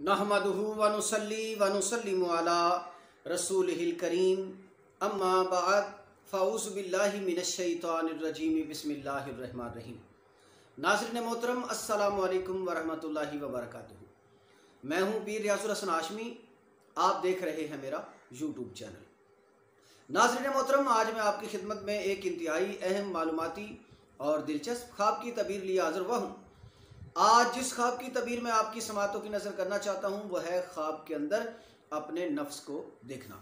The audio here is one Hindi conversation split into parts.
नहमदुहु व नुसल्ली व नुसल्लिमु अला रसूलिहिल करीम अम्मा बाद फ़अऊज़ु बिल्लाहि मिनश शैतानिर रजीम बिस्मिल्लाहिर रहमानिर रहीम। नाज़रीन मोहतरम अस्सलामु अलैकुम व रहमतुल्लाहि व बरकातुहू। मैं हूँ पीर रियाजुल हसन हाशमी, आप देख रहे हैं मेरा यूट्यूब चैनल। नाज़रीन मोहतरम, आज मैं आपकी खिदमत में एक इंतहाई अहम मालूमाती और दिलचस्प ख्वाब की तबीर लिए हाज़िर हुआ हूँ। आज जिस ख्वाब की तबीर में आपकी समातों की नज़र करना चाहता हूँ वह है ख्वाब के अंदर अपने नफ्स को देखना।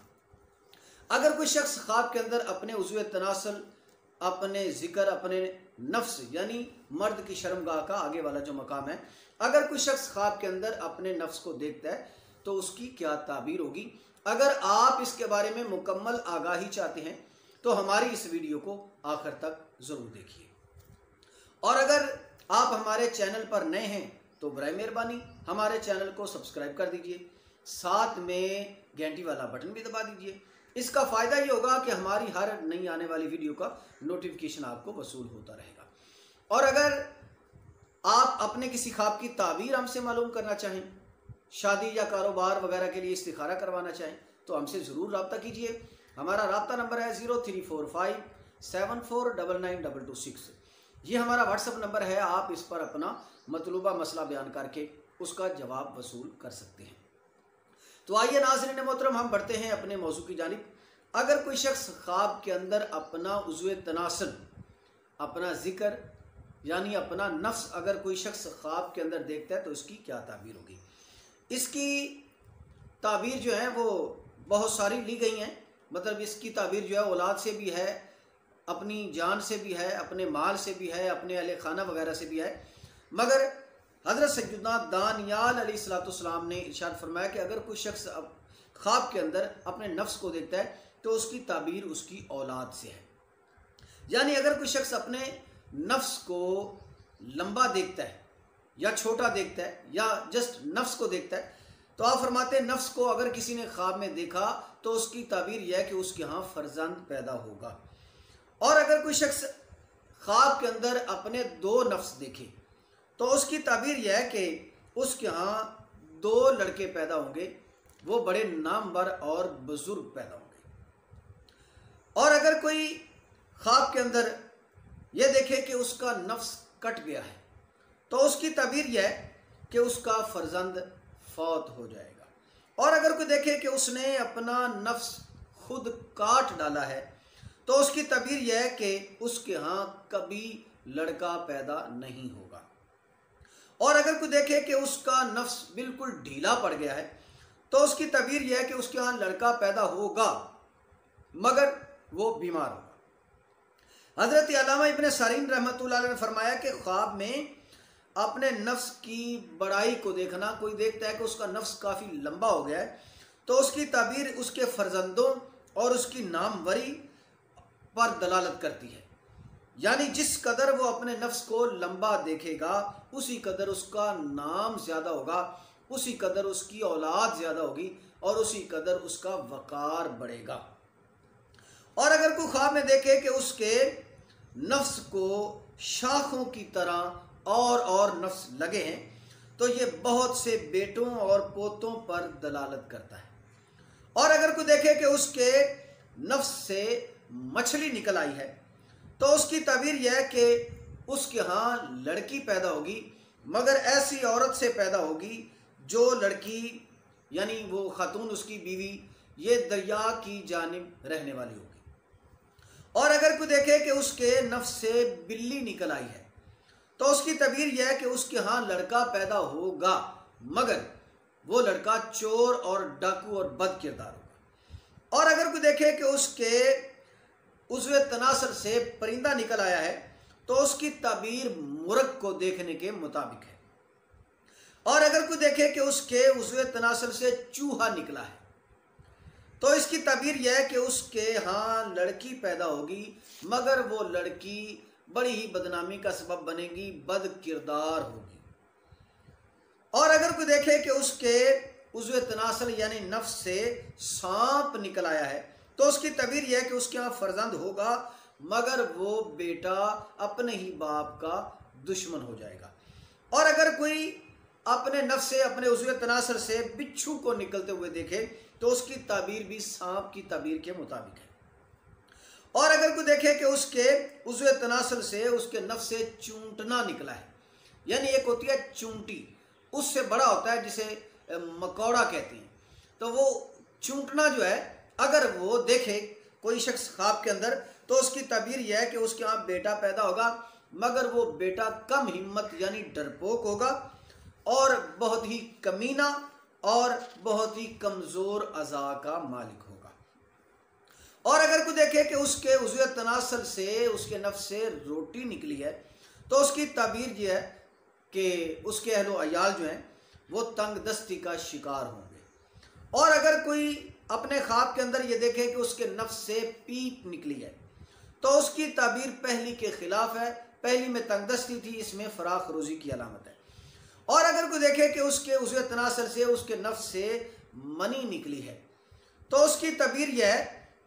अगर कोई शख्स ख्वाब के अंदर अपने उज़्व तनासल, अपने जिक्र, अपने नफ्स यानी मर्द की शर्मगाह का आगे वाला जो मकाम है, अगर कोई शख्स ख्वाब के अंदर अपने नफ्स को देखता है तो उसकी क्या ताबीर होगी। अगर आप इसके बारे में मुकम्मल आगाही चाहते हैं तो हमारी इस वीडियो को आखिर तक ज़रूर देखिए। और अगर आप हमारे चैनल पर नए हैं तो बराए मेहरबानी हमारे चैनल को सब्सक्राइब कर दीजिए, साथ में घंटी वाला बटन भी दबा दीजिए। इसका फ़ायदा ये होगा कि हमारी हर नई आने वाली वीडियो का नोटिफिकेशन आपको वसूल होता रहेगा। और अगर आप अपने किसी ख्वाब की ताबीर हमसे मालूम करना चाहें, शादी या कारोबार वगैरह के लिए इस्तिखारा करवाना चाहें तो हमसे ज़रूर रब्ता कीजिए। हमारा रब्ता नंबर है 0345 74992226। ये हमारा व्हाट्सअप नंबर है। आप इस पर अपना मतलूबा मसला बयान करके उसका जवाब वसूल कर सकते हैं। तो आइए नाज़रीन मोहतरम, हम बढ़ते हैं अपने मौजू की जानिब। अगर कोई शख्स ख्वाब के अंदर अपना उज़्व तनासल, अपना जिक्र यानी अपना नफ्स अगर कोई शख्स ख्वाब के अंदर देखता है तो उसकी क्या ताबीर होगी। इसकी ताबीर जो है वो बहुत सारी ली गई हैं। मतलब इसकी ताबीर जो है औलाद से भी है, अपनी जान से भी है, अपने माल से भी है, अपने अहले खाना वगैरह से भी है। मगर हज़रत सैयदना दानियाल अलैहिस्सलाम ने इरशाद फरमाया कि अगर कोई शख्स अब ख्वाब के अंदर अपने नफ्स को देखता है तो उसकी ताबीर उसकी औलाद से है। यानी अगर कोई शख्स अपने नफ्स को लंबा देखता है या छोटा देखता है या जस्ट नफ्स को देखता है तो आप फरमाते हैं नफ्स को अगर किसी ने ख्वाब में देखा तो उसकी ताबीर यह है कि उसके यहाँ फर्जंद पैदा होगा। और अगर कोई शख्स ख्वाब के अंदर अपने दो नफ्स देखे तो उसकी ताबीर यह है कि उसके यहाँ दो लड़के पैदा होंगे, वो बड़े नामवर और बुजुर्ग पैदा होंगे। और अगर कोई ख्वाब के अंदर यह देखे कि उसका नफ्स कट गया है तो उसकी ताबीर यह है कि उसका फर्जंद फौत हो जाएगा। और अगर कोई देखे कि उसने अपना नफ्स खुद काट डाला है तो उसकी ताबीर यह है कि उसके यहाँ कभी लड़का पैदा नहीं होगा। और अगर कोई देखे कि उसका नफ्स बिल्कुल ढीला पड़ गया है तो उसकी ताबीर यह है कि उसके यहाँ लड़का पैदा होगा मगर वो बीमार होगा। हज़रत अल्लामा इब्न सीरीन रहमतुल्लाह अलैह ने फरमाया कि ख्वाब में अपने नफ्स की बड़ाई को देखना, कोई देखता है कि उसका नफ्स काफ़ी लंबा हो गया है तो उसकी ताबीर उसके फर्जंदों और उसकी नामवरी पर दलालत करती है। यानी जिस कदर वो अपने नफ्स को लंबा देखेगा उसी कदर उसका नाम ज़्यादा होगा, उसी कदर उसकी औलाद ज़्यादा होगी और उसी कदर उसका वक़ार बढ़ेगा। और अगर कोई ख्वाब में देखे कि उसके नफ्स को शाखों की तरह और नफ्स लगे हैं तो ये बहुत से बेटों और पोतों पर दलालत करता है। और अगर कोई देखे कि उसके नफ्स से मछली निकल आई है तो उसकी ताबीर यह है कि उसके यहाँ लड़की पैदा होगी मगर ऐसी औरत से पैदा होगी जो लड़की यानी वो खातून उसकी बीवी ये दरिया की जानिब रहने वाली होगी। और अगर कोई देखे कि उसके नफ्स से बिल्ली निकल आई है तो उसकी ताबीर यह है कि उसके यहाँ लड़का पैदा होगा मगर वो लड़का चोर और डाकू और बद किरदार होगा। और अगर कोई देखे कि उसके उज़्व तनासल से परिंदा निकल आया है तो उसकी ताबीर मुर्ग को देखने के मुताबिक है। और अगर कोई देखे कि उसके उज़्व तनासल से चूहा निकला है तो इसकी ताबीर यह है कि उसके यहाँ लड़की पैदा होगी मगर वो लड़की बड़ी ही बदनामी का सबब बनेगी, बद किरदार होगी। और अगर कोई देखे कि उसके उज़्व तनासल यानी नफ्स से सांप निकल आया है तो उसकी ताबीर यह है कि उसके यहाँ फर्जंद होगा मगर वो बेटा अपने ही बाप का दुश्मन हो जाएगा। और अगर कोई अपने नफ्स से, अपने उज़्व तनासर से बिच्छू को निकलते हुए देखे तो उसकी ताबीर भी सांप की ताबीर के मुताबिक है। और अगर कोई देखे कि उसके उज़्व तनासर से, उसके नफ्स से चूंटना निकला है, यानी एक होती है चूंटी, उससे बड़ा होता है जिसे मकौड़ा कहते हैं, तो वो चूंटना जो है अगर वो देखे कोई शख्स ख्वाब के अंदर, तो उसकी ताबीर यह है कि उसके यहाँ बेटा पैदा होगा, मगर वो बेटा कम हिम्मत यानी डरपोक होगा और बहुत ही कमीना और बहुत ही कमज़ोर अज़ा का मालिक होगा। और अगर कोई देखे कि उसके उज़्व तनासल से, उसके नफ्स से रोटी निकली है, तो उसकी ताबीर ये है कि उसके अहलो अयाल जो हैं वो तंग दस्ती का शिकार होंगे। और अगर कोई अपने ख्वाब के अंदर ये देखे कि उसके नफ्स से पीप निकली है, तो उसकी ताबीर पहली के खिलाफ है। पहली में तंगदस्ती थी, इसमें फराख रोज़ी की अलामत है। और अगर कोई देखे कि उसके उज़्व तनासल से, उसके नफ्स से मनी निकली है, तो उसकी ताबीर यह है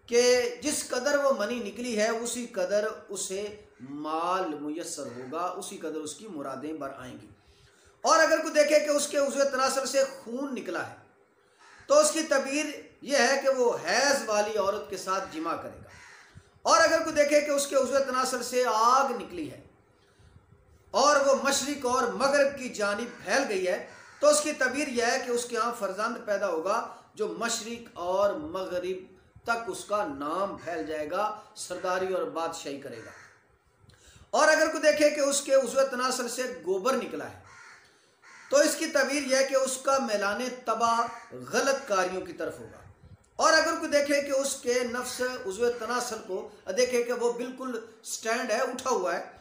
कि जिस कदर वो मनी निकली है उसी कदर उसे माल मुयस्सर होगा, उसी कदर उसकी मुरादें बर आएंगी। और अगर कोई देखे कि उसके उज़्व तनासल से खून निकला है, तो उसकी ताबीर यह है कि वो हैज़ वाली औरत के साथ जिमा करेगा। और अगर कोई देखे कि उसके उज़्व तनासल से आग निकली है और वो मशरिक और मगरब की जानिब फैल गई है, तो उसकी ताबीर यह है कि उसके यहाँ फर्जंद पैदा होगा जो मशरिक और मगरिब तक उसका नाम फैल जाएगा, सरदारी और बादशाही करेगा। और अगर कोई देखे कि उसके उज़्व तनासल से गोबर निकला है, तो इसकी ताबीर यह है कि उसका मैलाने तबाह गलत कार्यों की तरफ होगा। और अगर कोई देखे कि उसके नफ्स उज़्व तनासल को देखे कि वो बिल्कुल स्टैंड है, उठा हुआ है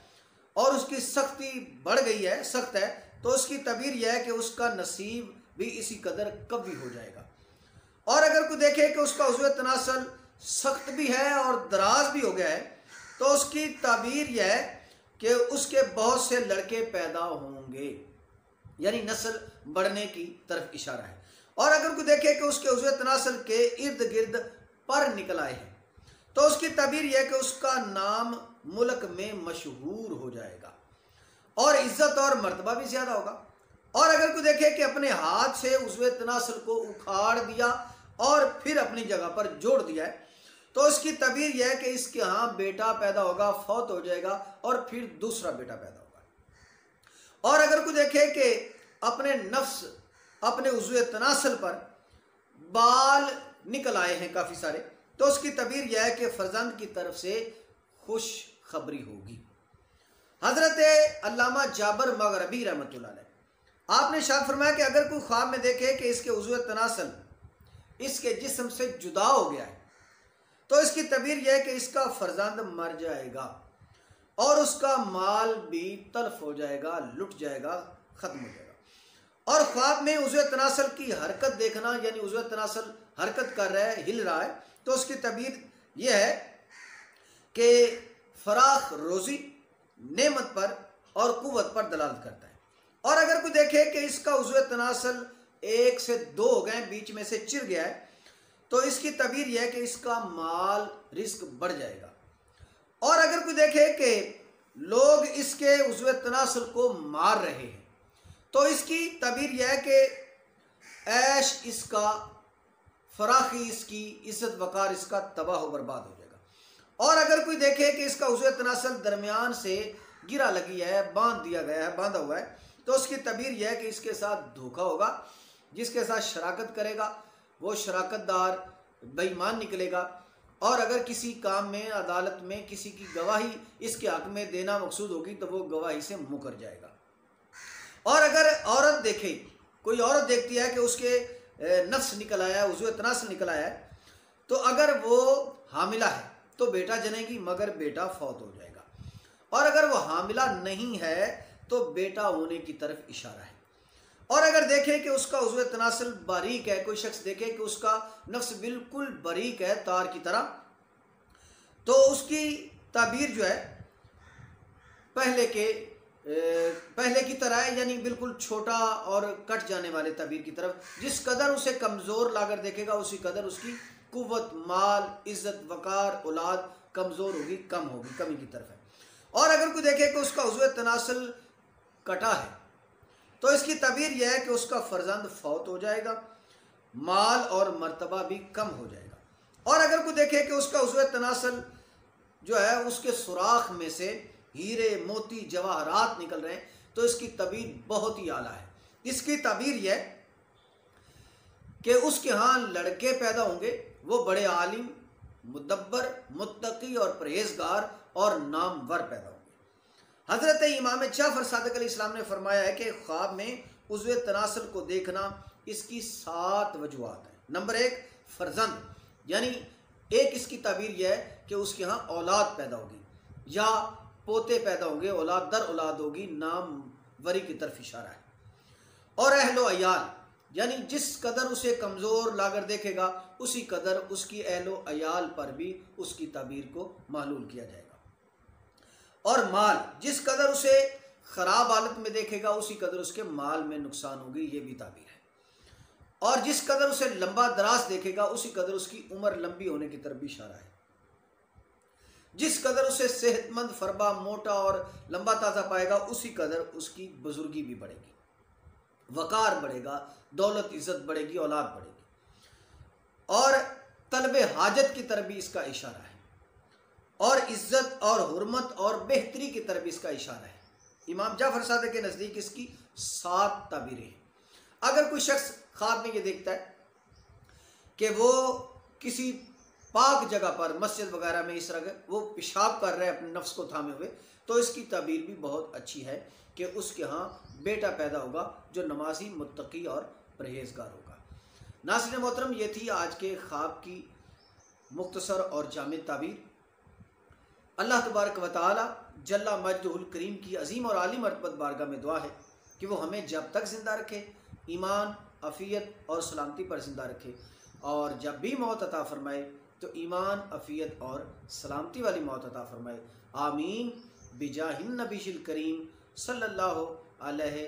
और उसकी सख्ती बढ़ गई है, सख्त है, तो उसकी ताबीर यह है कि उसका नसीब भी इसी कदर कभी हो जाएगा। और अगर कोई देखे कि उसका उज़्व तनासल सख्त भी है और दराज भी हो गया है, तो उसकी ताबीर यह है कि उसके बहुत से लड़के पैदा होंगे, यानी नस्ल बढ़ने की तरफ इशारा है। और अगर कोई देखे कि उसके उज़्व तनासल के इर्द गिर्द पर निकल आए हैं, तो उसकी ताबीर यह है कि उसका नाम मुल्क में मशहूर हो जाएगा और इज्जत और मर्तबा भी ज़्यादा होगा। और अगर कोई देखे कि अपने हाथ से उज़्व तनासल को उखाड़ दिया और फिर अपनी जगह पर जोड़ दिया है, तो उसकी ताबीर यह है कि इसके यहाँ बेटा पैदा होगा, फौत हो जाएगा और फिर दूसरा बेटा पैदा होगा। और अगर कोई देखे कि अपने नफ्स, अपने उज़्व तनासल पर बाल निकल आए हैं काफ़ी सारे, तो उसकी ताबीर यह है कि फर्जंद की तरफ से खुश खबरी होगी। हज़रत अल्लामा जाबर मगरबी रहमतुल्लाह अलैह आपने इरशाद फरमाया कि अगर कोई ख्वाब में देखे कि इसके उज़्व तनासल इसके जिस्म से जुदा हो गया है, तो इसकी ताबीर यह है कि इसका फर्जंद मर जाएगा और उसका माल भी तल्फ हो जाएगा, लुट जाएगा, ख़त्म हो जाएगा। और ख्वाब में उज़्व तनासल की हरकत देखना, यानी उज़्व तनासल हरकत कर रहा है, हिल रहा है, तो उसकी ताबीर यह है कि फराख रोज़ी, नेमत पर और कुव्वत पर दलालत करता है। और अगर कोई देखे कि इसका उज़्व तनासल 1 से 2 हो गए, बीच में से चिर गया है, तो इसकी ताबीर यह है कि इसका माल रिस्क बढ़ जाएगा। और अगर कोई देखे कि लोग इसके उज़्व तनासल को मार रहे हैं, तो इसकी ताबीर यह है कि ऐश इसका, फराखी इसकी, इज्जत वकार इसका तबाह हो बर्बाद हो जाएगा। और अगर कोई देखे कि इसका उज़्व तनासल दरमियान से गिरा लगी है, बांध दिया गया है, बांधा हुआ है, तो उसकी ताबीर यह है कि इसके साथ धोखा होगा, जिसके साथ शराकत करेगा वो शराकतदार बेईमान निकलेगा। और अगर किसी काम में, अदालत में किसी की गवाही इसके हक में देना मकसूद होगी, तो वो गवाही से मुकर जाएगा। और अगर औरत देखे, कोई औरत देखती है कि उसके नफ्स निकल आया है, उज़्व तनासल निकल आया है, तो अगर वो हामिला है तो बेटा जनेगी, मगर बेटा फौत हो जाएगा। और अगर वो हामिला नहीं है तो बेटा होने की तरफ इशारा है। और अगर देखे कि उसका उज़्व तनासल बारीक है, कोई शख्स देखे कि उसका नफ्स बिल्कुल बारीक है, तार की तरह, तो उसकी ताबीर जो है पहले की तरह है, यानी बिल्कुल छोटा और कट जाने वाले ताबीर की तरफ। जिस कदर उसे कमज़ोर लाकर देखेगा उसी कदर उसकी कुव्वत, माल, इज़्ज़त, वकार, औलाद कमज़ोर होगी, कम होगी, कमी की तरफ है। और अगर कोई देखे कि उसका उज़्व तनासल कटा है, तो इसकी तबीर यह है कि उसका फर्जंद फौत हो जाएगा, माल और मर्तबा भी कम हो जाएगा। और अगर कोई देखे कि उसका उज़्व तनासल जो है उसके सुराख में से हीरे मोती जवाहरात निकल रहे हैं, तो इसकी तबीर बहुत ही आला है। इसकी तबीर यह कि उसके यहाँ लड़के पैदा होंगे, वो बड़े आलिम, मुदब्बर, मुत्तकी और परहेजगार और नामवर पैदा होंगे। हज़रत इमाम जाफ़र सादिक़ अलैहिस्सलाम ने फरमाया है कि ख्वाब में उज़्व तनासल को देखना इसकी 7 वजूहात हैं। नंबर 1 फर्जंद, यानी एक इसकी तबीर यह है कि उसके यहाँ औलाद पैदा होगी या पोते पैदा होंगे, औलाद दर औलाद होगी, नामवरी की तरफ इशारा है। और अहलो अयाल, यानी जिस कदर उसे कमज़ोर लाकर देखेगा उसी कदर उसकी अहलो अयाल पर भी उसकी तबीर को मालूल किया जाएगा। और माल, जिस कदर उसे ख़राब हालत में देखेगा उसी कदर उसके माल में नुकसान होगी, ये भी ताबीर है। और जिस कदर उसे लंबा दराज देखेगा उसी कदर उसकी उम्र लंबी होने की तरफ भी इशारा है। जिस कदर उसे सेहतमंद, फरबा, मोटा और लंबा ताज़ा पाएगा उसी कदर उसकी बुजुर्गी भी बढ़ेगी, वकार बढ़ेगा, दौलत इज़्ज़त बढ़ेगी, औलाद बढ़ेगी। और तलबे हाजत की तरफ भी इसका इशारा है, और इज़्ज़त और हुर्मत और बेहतरी की तरफ इसका इशारा है। इमाम जाफ़र सादिक़ के नज़दीक इसकी 7 ताबीरें हैं। अगर कोई शख्स ख्वाब में ये देखता है कि वो किसी पाक जगह पर, मस्जिद वगैरह में इस तरह वो पेशाब कर रहे हैं अपने नफ्स को थामे हुए, तो इसकी ताबीर भी बहुत अच्छी है कि उसके यहाँ बेटा पैदा होगा जो नमाजी, मुत्तकी और परहेजगार होगा। नाज़रीन मोहतरम, ये थी आज के ख्वाब की मुख्तसर और जामिद ताबीर। अल्लाह तबारक व तआला जल्ला मजदुहुल करीम की अजीम और आली मरतबत बारगाह में दुआ है कि वो हमें जब तक ज़िंदा रखे, ईमान, अफ़ियत और सलामती पर ज़िंदा रखे, और जब भी मौत अता फ़रमाए तो ईमान, अफ़ियत और सलामती वाली मौत अता फ़रमाए। आमीन बिजाहिन नबीशिल करीम सल्लल्लाहु अलैहि